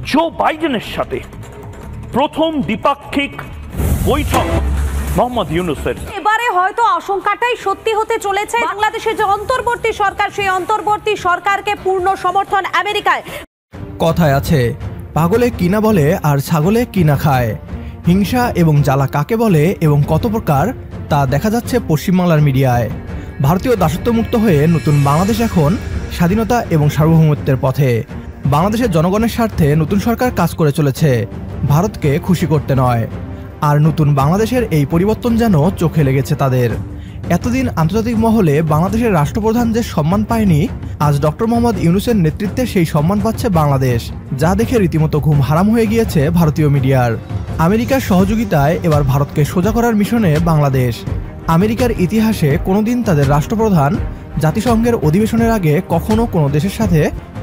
জো বাইডেনের সাথে প্রথম দ্বিপাক্ষিক বৈঠক মোহাম্মদ ইউনূসের। এবারে হয়তো আশঙ্কাটাই সত্যি হতে চলেছে। বাংলাদেশের যে অন্তর্বর্তী সরকার, সেই অন্তর্বর্তী সরকারকে পূর্ণ সমর্থন আমেরিকায়। কথায় আছে, পাগলে কিনা বলে আর ছাগলে কিনা খায়। হিংসা এবং জ্বালা কাকে বলে এবং কত প্রকার তা দেখা যাচ্ছে পশ্চিমবাংলার মিডিয়ায়। ভারতীয় দাসত্বমুক্ত হয়ে নতুন বাংলাদেশ এখন স্বাধীনতা এবং সার্বভৌমত্বের পথে। বাংলাদেশের জনগণের স্বার্থে নতুন সরকার কাজ করে চলেছে, ভারতকে খুশি করতে নয়। আর নতুন বাংলাদেশের এই পরিবর্তন যেন চোখে লেগেছে তাদের। এতদিন আন্তর্জাতিক মহলে বাংলাদেশের রাষ্ট্রপ্রধান যে সম্মান পায়নি, আজ ডক্টর মোহাম্মদ ইউনূসের নেতৃত্বে সেই সম্মান পাচ্ছে বাংলাদেশ, যা দেখে রীতিমতো ঘুম হারাম হয়ে গিয়েছে ভারতীয় মিডিয়ার। আমেরিকার সহযোগিতায় এবার ভারতকে সোজা করার মিশনে বাংলাদেশ। আমেরিকার ইতিহাসে কোনোদিন তাদের রাষ্ট্রপ্রধান জাতিসংঘের অধিবেশনের আগে কখনো কোনো দেশের সাথে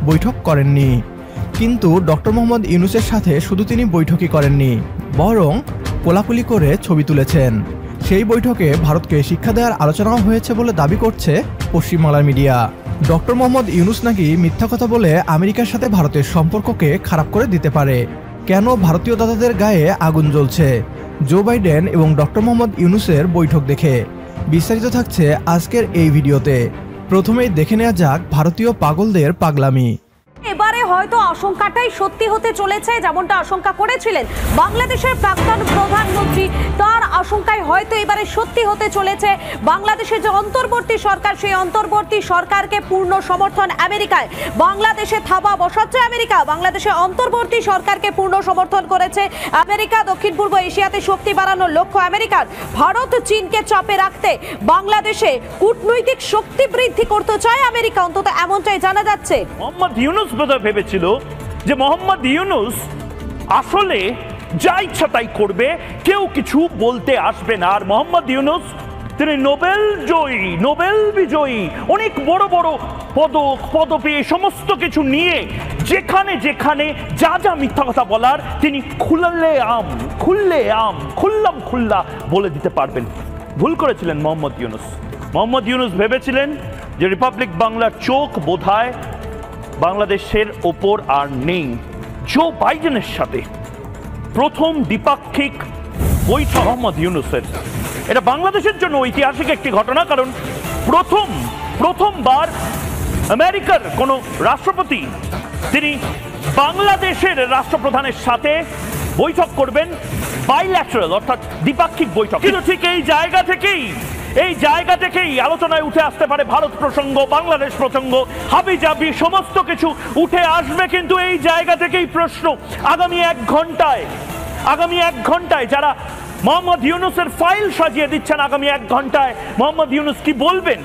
বৈঠক করেননি। কিন্তু ডক্টর মোহাম্মদ ইউনূসের সাথে শুধু তিনি বৈঠকই করেননি, বরং কোলাকুলি করে ছবি তুলেছেন। সেই বৈঠকে ভারতকে শিক্ষা দেওয়ার আলোচনাও হয়েছে বলে দাবি করছে পশ্চিমবাংলার মিডিয়া। ডক্টর মোহাম্মদ ইউনূস নাকি মিথ্যা কথা বলে আমেরিকার সাথে ভারতের সম্পর্ককে খারাপ করে দিতে পারে। কেন ভারতীয় দাদাদের গায়ে আগুন জ্বলছে জো বাইডেন এবং ডক্টর মোহাম্মদ ইউনূসের বৈঠক দেখে? বিস্তারিত থাকছে আজকের এই ভিডিওতে। প্রথমেই দেখে নেওয়া যাক ভারতীয় পাগলদের পাগলামি। এবারে হয়তো আশঙ্কাটাই সত্যি হতে চলেছে, যেমনটা আশঙ্কা করেছিলেন বাংলাদেশের প্রাক্তন প্রধানমন্ত্রী, তার আশঙ্কায় হয়তো এবারে সত্যি হতে চলেছে। বাংলাদেশের যে অন্তর্বর্তী সরকার, সেই অন্তর্বর্তী সরকারকে পূর্ণ সমর্থন আমেরিকায়। বাংলাদেশে থাবা বসাচ্ছে আমেরিকা, বাংলাদেশের অন্তর্বর্তী সরকারকে পূর্ণ সমর্থন করেছে আমেরিকা। দক্ষিণ পূর্ব এশিয়াতে শক্তি বাড়ানোর লক্ষ্য আমেরিকার। ভারত চীনকে চাপে রাখতে বাংলাদেশে কূটনৈতিক শক্তি বৃদ্ধি করতে চায় আমেরিকা, অন্তত এমনটাই জানা যাচ্ছে। মোহাম্মদ ইউনূস বোধহয় ভেবেছিল যে মোহাম্মদ ইউনূস আসলে যা ইচ্ছা তাই করবে, কেউ কিছু বলতে আসবে না। আর মোহাম্মদ ইউনূস তিনি নোবেল বিজয়ী, অনেক বড় বড় পদক পদবী সমস্ত কিছু নিয়ে যেখানে যেখানে যা যা মিথ্যা কথা বলার তিনি খুল্লা বলে দিতে পারবেন। ভুল করেছিলেন মোহাম্মদ ইউনূস। মোহাম্মদ ইউনূস ভেবেছিলেন যে রিপাবলিক বাংলার চোখ বোধহয় বাংলাদেশের ওপর আর নেই। জো বাইডেনের সাথে প্রথম দ্বিপাক্ষিক বৈঠক মোহাম্মদ ইউনূসের, এটা বাংলাদেশের জন্য ঐতিহাসিক একটি ঘটনা। কারণ প্রথমবার আমেরিকার কোন রাষ্ট্রপতি তিনি বাংলাদেশের রাষ্ট্রপ্রধানের সাথে বৈঠক করবেন, বাইল্যাটারাল অর্থাৎ দ্বিপাক্ষিক বৈঠক। কিন্তু ঠিক এই জায়গা থেকেই আলোচনায় উঠে আসতে পারে ভারত প্রসঙ্গ, বাংলাদেশ প্রসঙ্গ, হাবিজাবি সমস্ত কিছু উঠে আসবে। কিন্তু এই জায়গা থেকেই প্রশ্ন, আগামী এক ঘন্টায় যারা মোহাম্মদ ইউনূসের ফাইল সাজিয়ে দিচ্ছেন, আগামী 1 ঘন্টায় মোহাম্মদ ইউনূস কি বলবেন,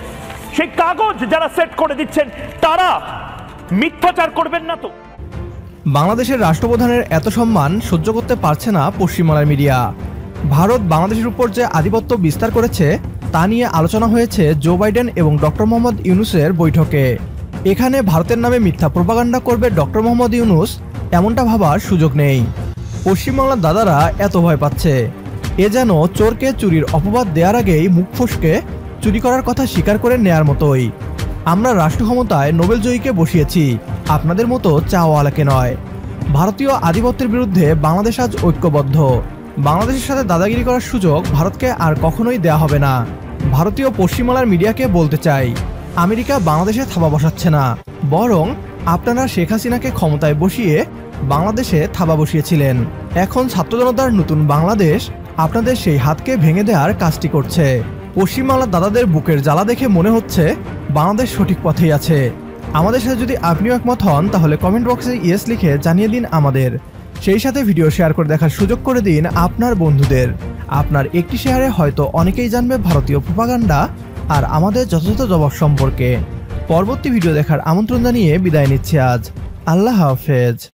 সেই কাগজ যারা সেট করে দিচ্ছেন তারা মিথ্যাচার করবেন না তো? বাংলাদেশের রাষ্ট্রপ্রধানের এত সম্মান সহ্য করতে পারছে না পশ্চিমবাংলার মিডিয়া। ভারত বাংলাদেশের উপর যে আধিপত্য বিস্তার করেছে তা নিয়ে আলোচনা হয়েছে জো বাইডেন এবং ডক্টর মোহাম্মদ ইউনূসের বৈঠকে। এখানে ভারতের নামে মিথ্যা প্রোপাগান্ডা করবে ডক্টর মোহাম্মদ ইউনূস, এমনটা ভাবার সুযোগ নেই। পশ্চিমবাংলার দাদারা এত ভয় পাচ্ছে, এ যেন চোরকে চুরির অপবাদ দেওয়ার আগেই মুখ ফসকে চুরি করার কথা স্বীকার করে নেয়ার মতোই। আমরা রাষ্ট্র ক্ষমতায় নোবেলজয়ীকে বসিয়েছি, আপনাদের মতো চাওয়ালাকে নয়। ভারতীয় আধিপত্যের বিরুদ্ধে বাংলাদেশ আজ ঐক্যবদ্ধ। বাংলাদেশের সাথে দাদাগিরি করার সুযোগ ভারতকে আর কখনোই দেয়া হবে না। ভারতীয় পশ্চিমবাংলার মিডিয়াকে বলতে চাই, আমেরিকা বাংলাদেশে থাবা বসাচ্ছে না, বরং আপনারা শেখ হাসিনাকে ক্ষমতায় বসিয়ে বাংলাদেশে থাবা বসিয়েছিলেন। এখন ছাত্র জনতার নতুন বাংলাদেশ আপনাদের সেই হাতকে ভেঙে দেওয়ার কাজটি করছে। পশ্চিমবাংলার দাদাদের বুকের জ্বালা দেখে মনে হচ্ছে বাংলাদেশ সঠিক পথেই আছে। আমাদের সাথে যদি আপনিও একমত হন তাহলে কমেন্ট বক্সে ইয়েস লিখে জানিয়ে দিন আমাদের। সেই সাথে ভিডিও শেয়ার করে দেখার সুযোগ করে দিন আপনার বন্ধুদের। আপনার একটি শেয়ারে হয়তো অনেকেই জানবে ভারতীয় প্রোপাগান্ডা আর আমাদের যথাযথ জবাব সম্পর্কে। পরবর্তী ভিডিও দেখার আমন্ত্রণ জানিয়ে বিদায় নিচ্ছি আজ। আল্লাহ হাফেজ।